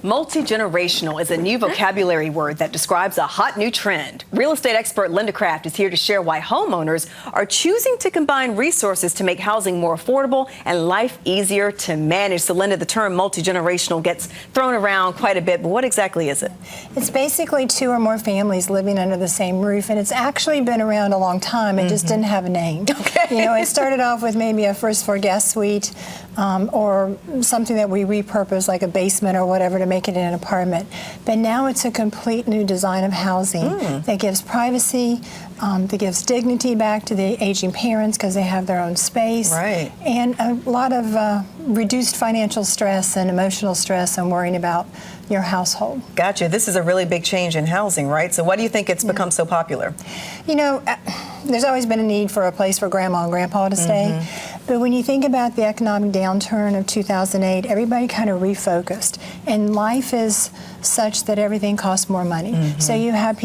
Multigenerational is a new vocabulary word that describes a hot new trend. Real estate expert Linda Craft is here to share why homeowners are choosing to combine resources to make housing more affordable and life easier to manage. So Linda, the term multigenerational gets thrown around quite a bit, but what exactly is it? It's basically two or more families living under the same roof, and it's actually been around a long time. It just didn't have a name. Okay. You know, it started off with maybe a first floor guest suite or something that we repurpose like a basement or whatever to make it in an apartment. But now it's a complete new design of housing that gives privacy, that gives dignity back to the aging parents because they have their own space, right, and a lot of reduced financial stress and emotional stress and worrying about your household. Gotcha. This is a really big change in housing, right? So why do you think it's become so popular? You know, there's always been a need for a place for grandma and grandpa to stay. But when you think about the economic downturn of 2008, everybody kind of refocused. And life is such that everything costs more money. So you have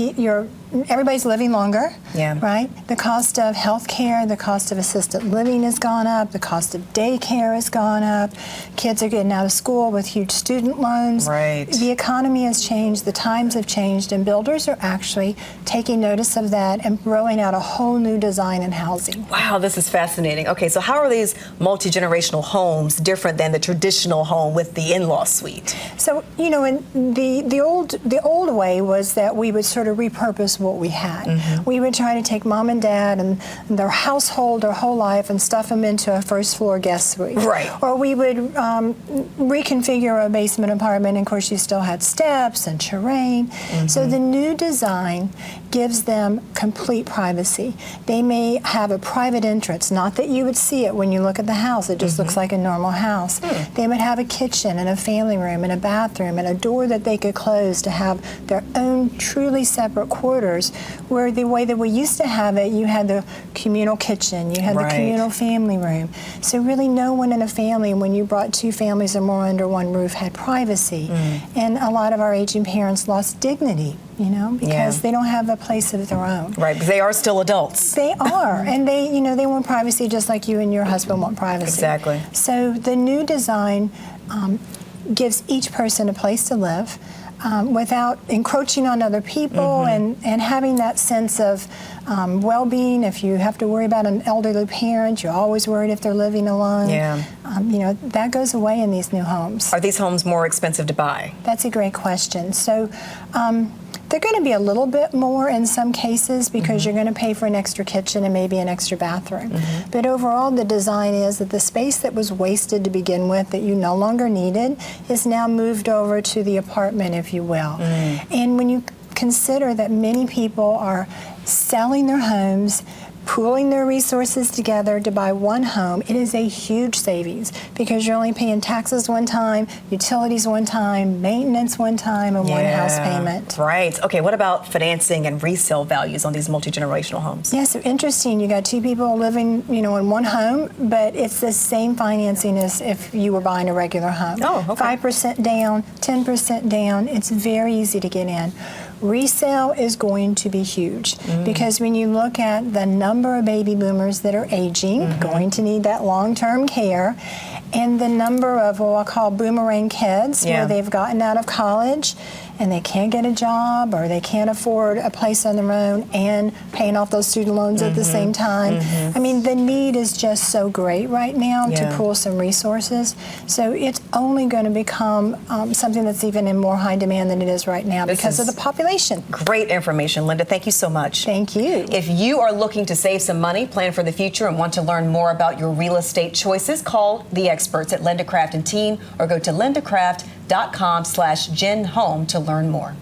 everybody's living longer, right? The cost of health care, the cost of assisted living has gone up, the cost of daycare has gone up, kids are getting out of school with huge student loans. Right. The economy has changed, the times have changed, and builders are actually taking notice of that and rolling out a whole new design in housing. Wow, this is fascinating. Okay, so how are these multi-generational homes different than the traditional home with the in-law suite? So, you know, in the old way was that we would sort of repurpose what we had. We would try to take mom and dad and their household, their whole life, and stuff them into a first floor guest suite. Right. Or we would reconfigure a basement apartment, and of course you still had steps and terrain. So the new design gives them complete privacy. They may have a private entrance, not that you would see it when you look at the house, it just looks like a normal house. They would have a kitchen and a family room and a bathroom and a door that they could close to have their own truly separate quarters, where the way that we used to have it, you had the communal kitchen, you had the communal family room. So really no one in a family, when you brought two families or more under one roof, had privacy. And a lot of our aging parents lost dignity, you know, because they don't have a place of their own. Right, but they are still adults. They are, and they, you know, they want privacy just like you and your husband want privacy. Exactly. So the new design gives each person a place to live without encroaching on other people and having that sense of well-being. If you have to worry about an elderly parent, you're always worried if they're living alone. You know, that goes away in these new homes. Are these homes more expensive to buy? That's a great question. So they're going to be a little bit more in some cases because you're going to pay for an extra kitchen and maybe an extra bathroom. But overall, the design is that the space that was wasted to begin with, that you no longer needed, is now moved over to the apartment, if you will. And when you consider that many people are selling their homes, pooling their resources together to buy one home, it is a huge savings because you're only paying taxes one time, utilities one time, maintenance one time, and one house payment. Right. Okay, what about financing and resale values on these multi-generational homes? Yeah, so interesting. You got two people living, you know, in one home, but it's the same financing as if you were buying a regular home. Oh, okay. 5% down, 10% down. It's very easy to get in. Resale is going to be huge because when you look at the number of baby boomers that are aging, going to need that long-term care, and the number of what I call boomerang kids, where they've gotten out of college and they can't get a job or they can't afford a place on their own and paying off those student loans at the same time. I mean, the need is just so great right now to pool some resources. So it's only going to become something that's even in more high demand than it is right now because of the population. Great information, Linda. Thank you so much. Thank you. If you are looking to save some money, plan for the future, and want to learn more about your real estate choices, call the experts at Linda Craft and team or go to lindacraft.com/GenHome to learn more.